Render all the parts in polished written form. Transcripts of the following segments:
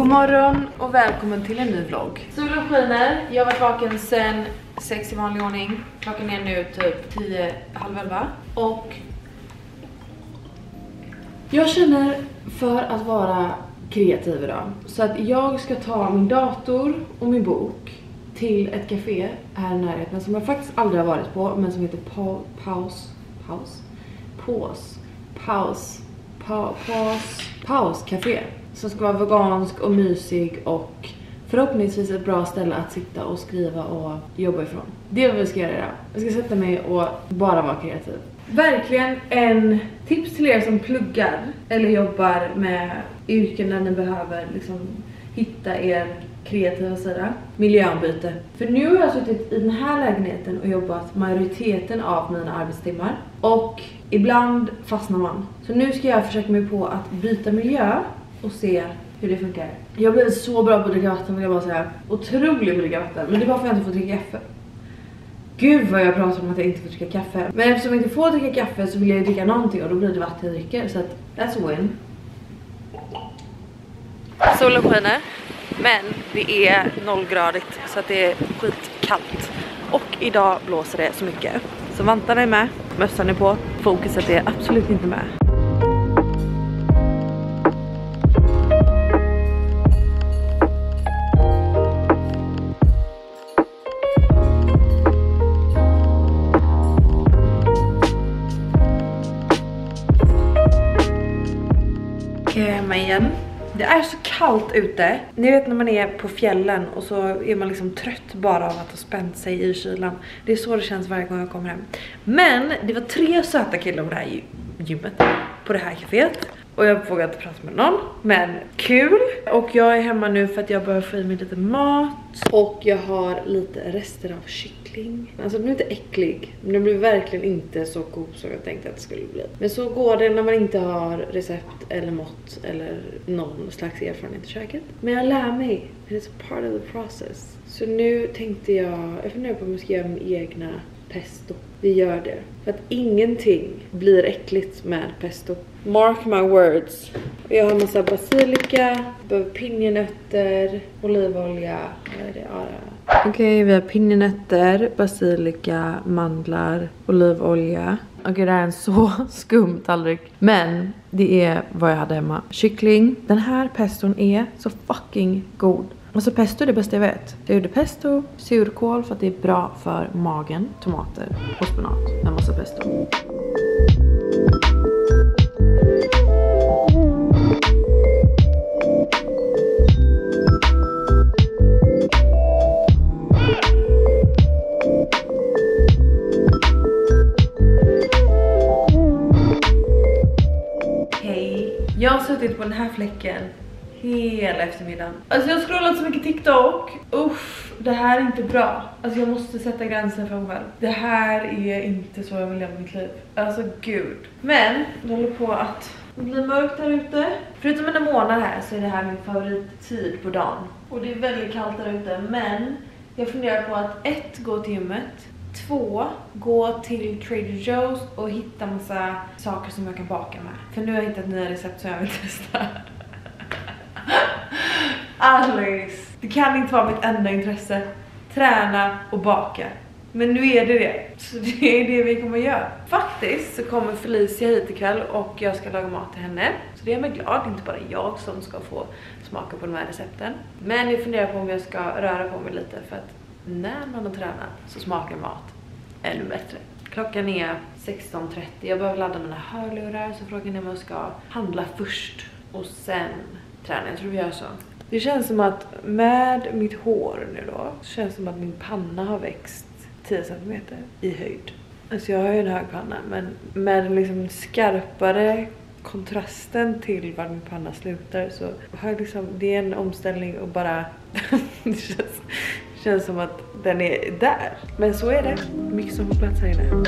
God morgon och välkommen till en ny vlogg. Solen skiner, jag har varit vaken sen 6 i vanlig ordning. Klockan är nu typ 10, halv 11. Och jag känner för att vara kreativ idag. Så att jag ska ta min dator och min bok till ett café här i närheten som jag faktiskt aldrig har varit på, men som heter Paus Café. Som ska vara vegansk och mysig och förhoppningsvis ett bra ställe att sitta och skriva och jobba ifrån. Det är vad vi ska göra idag. Jag ska sätta mig och bara vara kreativ. Verkligen en tips till er som pluggar eller jobbar med yrken där ni behöver liksom hitta er kreativa sida. Miljöombyte. För nu har jag suttit i den här lägenheten och jobbat majoriteten av mina arbetstimmar. Och ibland fastnar man. Så nu ska jag försöka mig på att byta miljö och se hur det funkar. Jag blev så bra på att dricka vatten, vill jag bara säga. Otroligt på att dricka vatten. Men det är bara för att jag inte får dricka kaffe. Gud vad jag pratar om att jag inte får dricka kaffe. Men eftersom jag inte får dricka kaffe så vill jag dricka någonting. Och då blir det vatten jag dricker. Så att that's a win. Solen skiner. Men det är 0-gradigt. Så att det är skitkallt. Och idag blåser det så mycket. Så vantarna är med. Mössan är på. Fokuset är absolut inte med. Hemma igen. Det är så kallt ute. Ni vet när man är på fjällen och så är man liksom trött bara av att ha spänt sig i kylan. Det är så det känns varje gång jag kommer hem. Men det var 3 söta killar på det här gymmet, på det här kaféet. Och jag vågar inte prata med någon. Men kul. Och jag är hemma nu för att jag börjar få i mig lite mat. Och jag har lite rester av kyckling. Alltså den är inte äcklig. Men den blir verkligen inte så god som jag tänkte att det skulle bli. Men så går det när man inte har recept eller mått eller någon slags erfarenhet i köket. Men jag lär mig. It's part of the process. Så nu tänkte jag funderar på om jag ska göra min egna pesto. Vi gör det. För att ingenting blir äckligt med pesto. Mark my words. Jag har en massa basilika, pinjenötter, olivolja. Vad är det? Okej, vi har pinjenötter, basilika, mandlar, olivolja. Okej, det här är en så skum tallrik. Men det är vad jag hade hemma. Kyckling. Den här peston är så fucking god. Alltså pesto är det bästa jag vet. Jag gjorde pesto, surkål för att det är bra för magen, tomater och spenat. En massa pesto. Hej, jag har suttit på den här fläcken hela eftermiddagen. Alltså jag har scrollat så mycket TikTok. Uff, det här är inte bra. Alltså jag måste sätta gränser för mig själv. Det här är inte så jag vill leva mitt liv. Alltså gud. Men det håller på att bli mörkt här ute. Förutom en månad här så är det här min favorittid på dagen. Och det är väldigt kallt där ute. Men jag funderar på att 1. Gå till gymmet. 2. Gå till Trader Joe's och hitta massa saker som jag kan baka med. För nu har jag hittat nya recept som jag vill testa. Alice, det kan inte vara mitt enda intresse. Träna och baka. Men nu är det. Så det är det vi kommer göra. Faktiskt så kommer Felicia hit ikväll och jag ska laga mat till henne. Så det är mig glad, inte bara jag som ska få smaka på de här recepten. Men jag funderar på om jag ska röra på mig lite. För att när man har tränat så smakar mat ännu bättre. Klockan är 16:30. Jag behöver ladda mina hörlurar. Så frågan är om jag ska handla först och sen träna. Jag tror vi gör så. Det känns som att med mitt hår nu då, så känns det som att min panna har växt 10 cm i höjd. Alltså jag har ju en hög panna, men med liksom skarpare kontrasten till var min panna slutar så har jag liksom, det är en omställning och bara det känns som att den är där. Men så är det. Mycket som får plats här inne.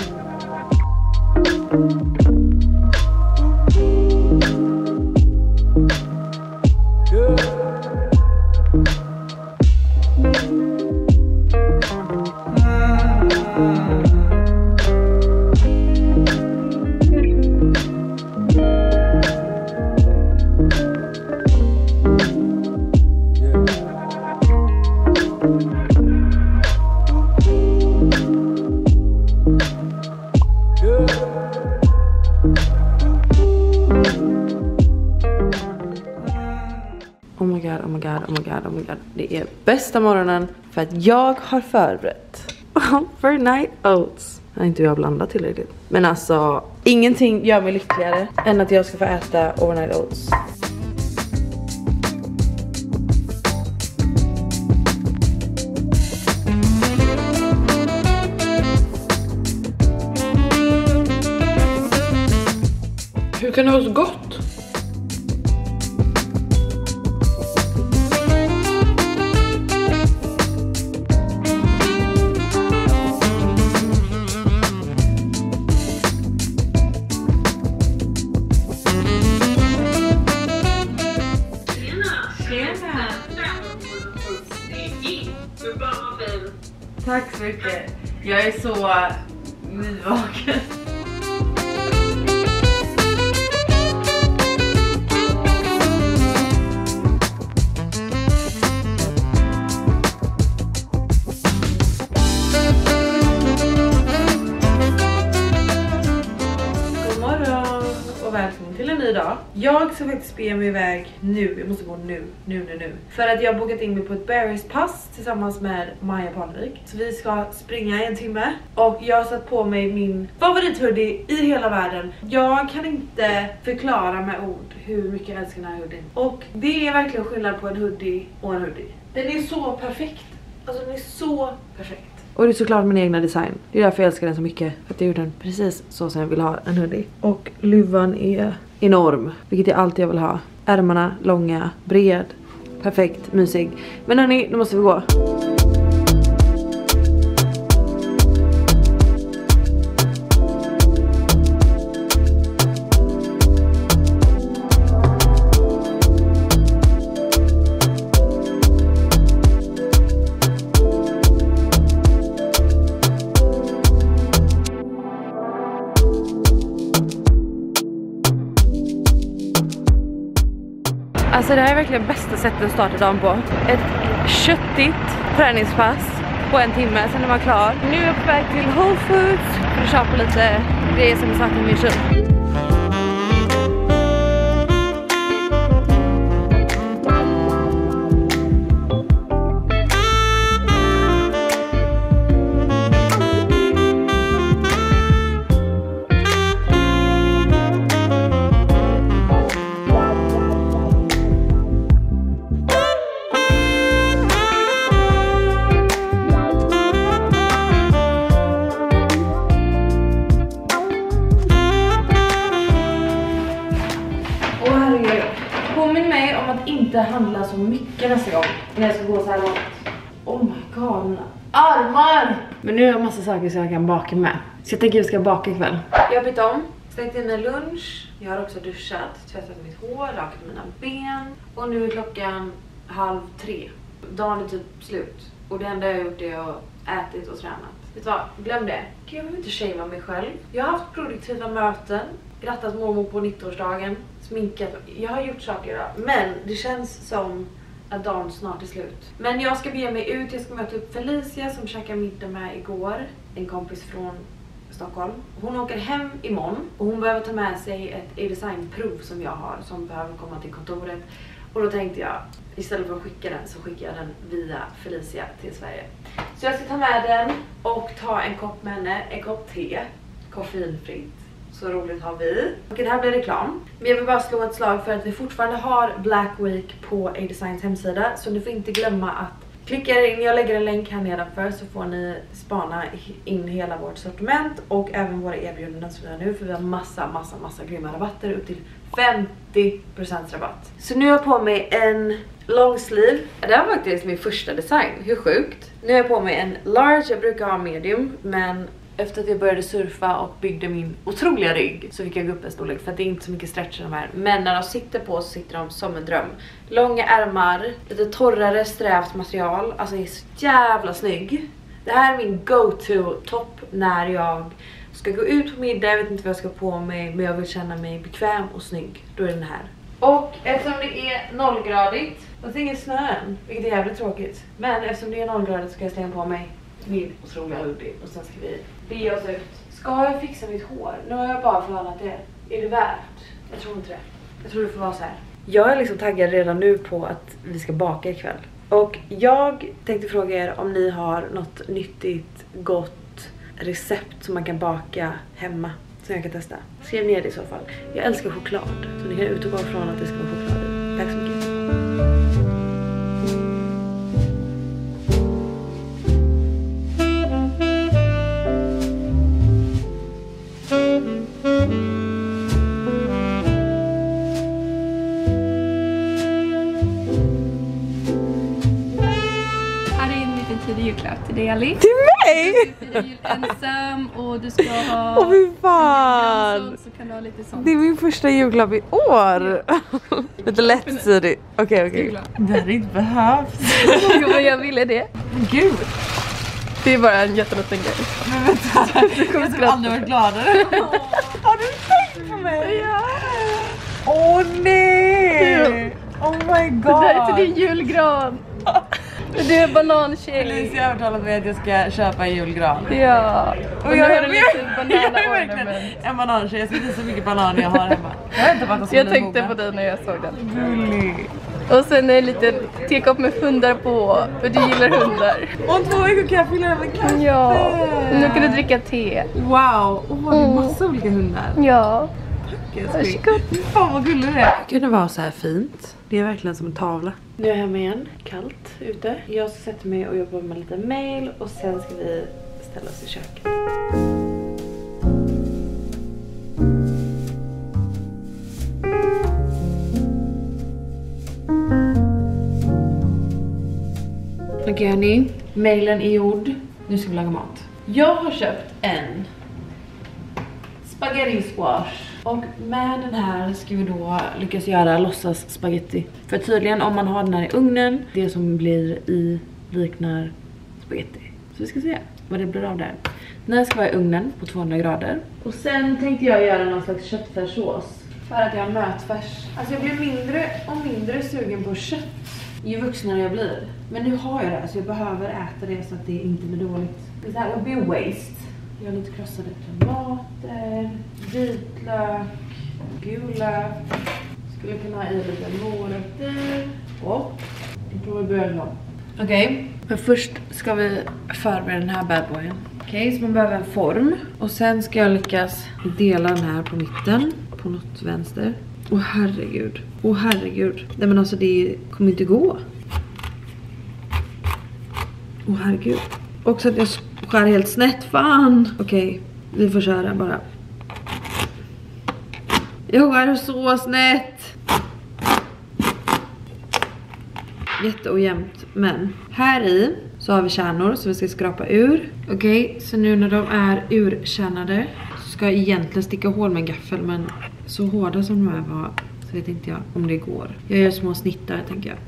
my god, oh my god, oh my god. Det är bästa morgonen för att jag har förberett for night oats. Jag har inte jag blandat tillräckligt. Men alltså, ingenting gör mig lyckligare än att jag ska få äta overnight oats. Hur kan det vara så gott? Tack så mycket. Jag är så nyvaken. Till en ny dag. Jag ska faktiskt be mig iväg nu. Jag måste gå nu. För att jag har bokat in mig på ett berries-pass tillsammans med Maja Palvik. Så vi ska springa i 1 timme. Och jag har satt på mig min favorithoodie i hela världen. Jag kan inte förklara med ord hur mycket jag älskar den här hoodien. Och det är verkligen skillnad på en hoodie och en hoodie. Den är så perfekt. Alltså den är så perfekt. Och det är såklart min egna design. Det är därför jag älskar den så mycket. För att jag gjorde den precis så som jag vill ha en hoodie. Och luvan är enorm. Vilket är allt jag vill ha. Ärmarna långa, bred, perfekt, mysig. Men hörni, nu måste vi gå. Alltså det här är verkligen bästa sättet att starta dagen på. Ett köttigt träningspass på 1 timme, sen är man klar. Nu är jag på väg till Whole Foods för att köpa lite grejer som jag saknar i min kyl. Påminn mig om att inte handla så mycket nästa gång när jag ska gå så här långt. Oh my god, mina armar! Men nu har jag massa saker som jag kan baka med. Så jag tänker att vi ska baka ikväll. Jag har bytt om, stängt in en lunch. Jag har också duschat, tvättat mitt hår, rakat mina ben. Och nu är klockan 2:30. Dagen är typ slut. Och det enda jag har gjort är att ätit och tränat. Vet du vad? Glöm det. Jag vill inte shamea mig själv. Jag har haft produktiva möten. Grattat mormor på 90-årsdagen. Sminkat. Jag har gjort saker idag. Men det känns som att dagen snart är slut. Men jag ska bege mig ut. Jag ska möta upp Felicia som käkade middag med igår. En kompis från Stockholm. Hon åker hem imorgon. Och hon behöver ta med sig ett e-designprov som jag har. Som behöver komma till kontoret. Och då tänkte jag, istället för att skicka den så skickar jag den via Felicia till Sverige. Så jag ska ta med den och ta en kopp med henne. En kopp te. Koffeinfritt. Så roligt har vi. Och det här blir reklam. Men jag vill bara slå ett slag för att vi fortfarande har Black Week på A-Designs hemsida. Så ni får inte glömma att klicka in. Jag lägger en länk här nedanför så får ni spana in hela vårt sortiment. Och även våra erbjudanden som vi har nu. För vi har massa grymma rabatter. Upp till 50% rabatt. Så nu har jag på mig en long sleeve. Det här var faktiskt min första design. Hur sjukt. Nu har jag på mig en large. Jag brukar ha medium. Men efter att jag började surfa och byggde min otroliga rygg så fick jag gå upp en storlek. För att det är inte så mycket stretch i de här. Men när de sitter på så sitter de som en dröm. Långa ärmar. Lite torrare strävt material. Alltså det är så jävla snygg. Det här är min go-to topp när jag ska gå ut på middag. Jag vet inte vad jag ska på mig. Men jag vill känna mig bekväm och snygg. Då är den här. Och eftersom det är 0-gradigt. Och det är ingen snö än. Vilket är jävligt tråkigt. Men eftersom det är 0-gradigt ska jag slänga på mig min otroliga hoodie. Och sen ska vi bege oss ut. Ska jag fixa mitt hår? Nu har jag bara förhandlat det. Är det värt? Jag tror inte det. Jag tror det får vara så här. Jag är liksom taggad redan nu på att vi ska baka ikväll. Och jag tänkte fråga er om ni har något nyttigt, gott recept som man kan baka hemma som jag kan testa. Skriv ner det i så fall. Jag älskar choklad, så ni kan utgå från att det ska vara choklad i. Tack så mycket. Julklapp till dig, Ali. Till mig? Du firar jul ensam och du ska ha... Åh, fy fan. Så kan du ha lite sånt. Det är min första julklapp i år. Lite lättsidigt. Okej. Det hade inte behövt. Jo, men jag ville det. Gud. Det är bara en jätteliten grej. Men vänta, jag skulle aldrig varit gladare. Har du tänkt på mig? Ja. Åh nej. Oh my god. Det där är till din julgran. Du är banantjej. Felicia har övertalat mig att jag ska köpa en julgran. Ja. Och nu har du lite banana en banantjej. Jag ska visa så mycket bananer jag har hemma. Jag tänkte på dig när jag såg den. Gullig. Och sen en liten tekopp med hundar på. För du gillar hundar. Om 2 veckor kan jag fylla den med kaffe. Ja. Nu kan du dricka te. Wow. Det är massa olika hundar. Ja. Varsågod. Fan vad gullig det är. Det kunde vara så här fint. Det är verkligen som en tavla. Nu är jag hemma igen. Kallt ute. Jag ska sätta mig och jobba med lite mail. Och sen ska vi ställa oss i köket. Okej hörni. Mailen är gjord. Nu ska vi laga mat. Jag har köpt en spaghetti squash. Och med den här ska vi då lyckas göra låtsas spaghetti. För tydligen om man har den här i ugnen, det som blir i liknar spaghetti. Så vi ska se vad det blir av där. Den här ska vara i ugnen på 200 grader. Och sen tänkte jag göra någon slags köttfärssås. För att jag har nötfärs. Alltså jag blir mindre och mindre sugen på kött ju vuxnare jag blir. Men nu har jag det, så jag behöver äta det så att det inte blir dåligt. Det här will be waste. Jag har lite krossade tomater, vitlök, gul lök. Skulle kunna ha i lite morötter. Och jag tror vi börjar så. Okej, men först ska vi förbereda den här badboyen. Okej, så man behöver en form. Och sen ska jag lyckas dela den här på mitten. På något vänster. Åh herregud. Nej men alltså det kommer inte gå. Åh herregud. Också att jag skär helt snett, fan. Okej, vi får köra bara. Jag skär så snett. Jätteojämnt. Men här i så har vi kärnor som vi ska skrapa ur. Okej, så nu när de är urkärnade så ska jag egentligen sticka hål med en gaffel. Men så hårda som de här var så vet inte jag om det går. Jag gör små snittar tänker jag.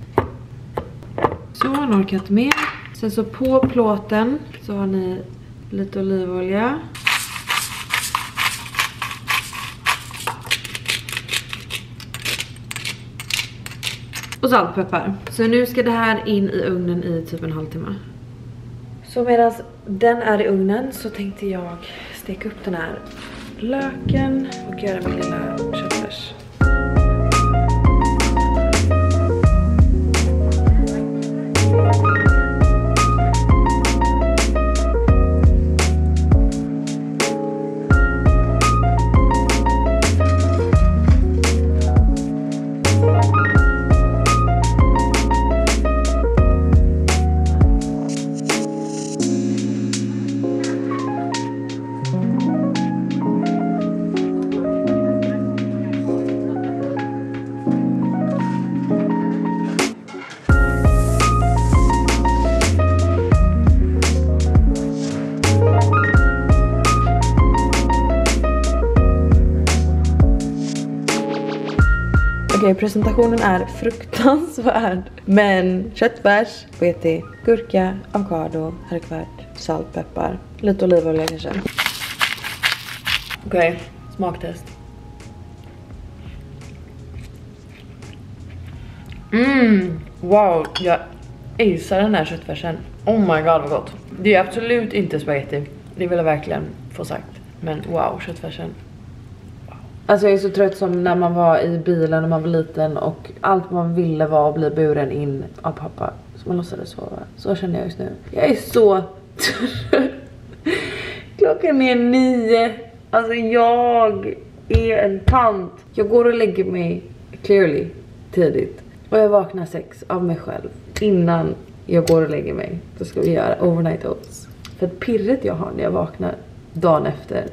Så, några katt med. Sen så på plåten så har ni lite olivolja. Och salt och peppar. Så nu ska det här in i ugnen i typ en halvtimme. Så medan den är i ugnen så tänkte jag steka upp den här löken och göra min lilla köttfärs. Okej, presentationen är fruktansvärd. Men köttfärs, spagetti, gurka, avokado, härkvärt, salt, peppar, lite olivolja kanske. Okej, smaktest. Wow, jag älskar den här köttfärsen. Oh my god vad gott. Det är absolut inte spagetti. Det vill jag verkligen få sagt. Men wow, köttfärsen. Wow. Alltså jag är så trött som när man var i bilen när man var liten och allt man ville var att bli buren in av pappa. Så man låtsades sova. Så känner jag just nu. Jag är så trött. Klockan är 9. Alltså jag är en tant. Jag går och lägger mig clearly tidigt. Och jag vaknar 6 av mig själv. Innan jag går och lägger mig. Då ska vi göra overnight oats. För att pirret jag har när jag vaknar dagen efter.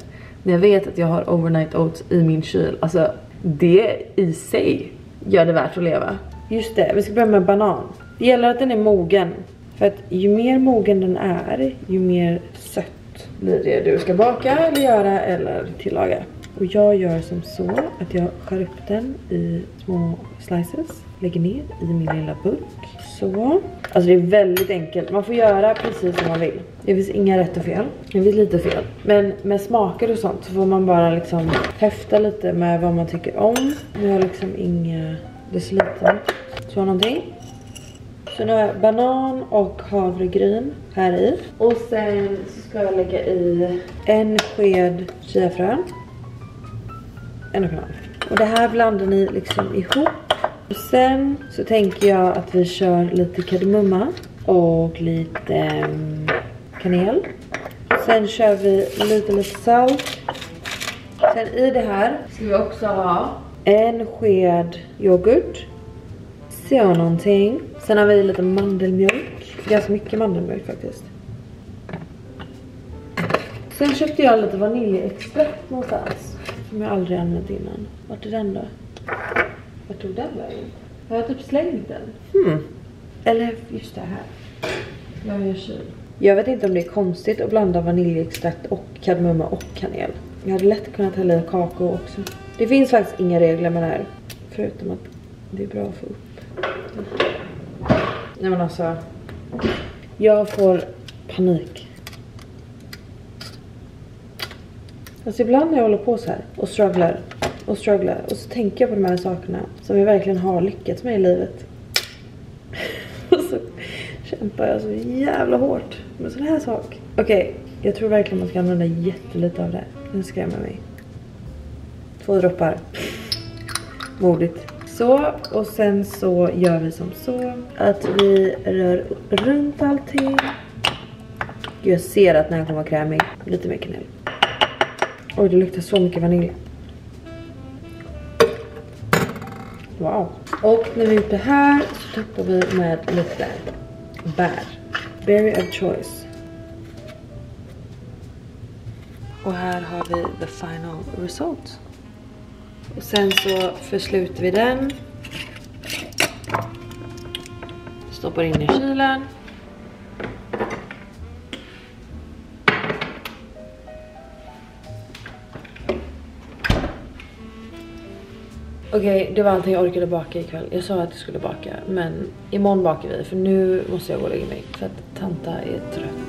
När jag vet att jag har overnight oats i min kyl. Alltså det i sig gör det värt att leva. Just det, vi ska börja med banan. Det gäller att den är mogen. För att ju mer mogen den är, ju mer sött blir det du ska baka eller göra eller tillaga. Och jag gör som så att jag skär upp den i små slices. Lägger ner i min lilla burk. Så. Alltså det är väldigt enkelt. Man får göra precis som man vill. Det finns inga rätt och fel. Det finns lite fel. Men med smaker och sånt så får man bara liksom häfta lite med vad man tycker om. Nu har liksom inga deciliter. Så någonting. Så nu har jag banan och havregryn här i. Och sen ska jag lägga i en sked chiafrön. 1,5. Och det här blandar ni liksom ihop. Och sen så tänker jag att vi kör lite kardemumma och lite kanel. Sen kör vi lite salt. Sen i det här ska vi också ha en sked yoghurt. Så någonting. Sen har vi lite mandelmjölk. Ganska mycket mandelmjölk faktiskt. Sen köpte jag lite vaniljextrakt någonstans. Som jag aldrig använt innan. Vart är den då? Vart tog den vägen? Har jag typ slängt den? Eller just det här. Jag gör kyl. Jag vet inte om det är konstigt att blanda vaniljextrakt och kardemumma och kanel. Jag hade lätt kunnat hälla i kakao också. Det finns faktiskt inga regler med det här. Förutom att det är bra att få upp. Nej men alltså. Jag får panik. Alltså ibland när jag håller på så här och strugglar och så tänker jag på de här sakerna som jag verkligen har lyckats med i livet. Och så kämpar jag så jävla hårt med sån här sak. Okej, jag tror verkligen man ska använda jättelite av det. Nu skrämmer mig. 2 droppar. Modigt. Så, och sen så gör vi som så att vi rör runt allting. Jag ser att den här kommer vara krämig. Lite mer kanel. Oj, det luktar så mycket vanilj. Wow. Och när vi gjort det här så toppar vi med lite bär. Berry of choice. Och här har vi the final result. Och sen så försluter vi den. Stoppar in i kylen. Okej, det var allting jag orkade baka ikväll. Jag sa att jag skulle baka, men imorgon bakar vi. För nu måste jag gå och lägga mig. För att tanta är trött.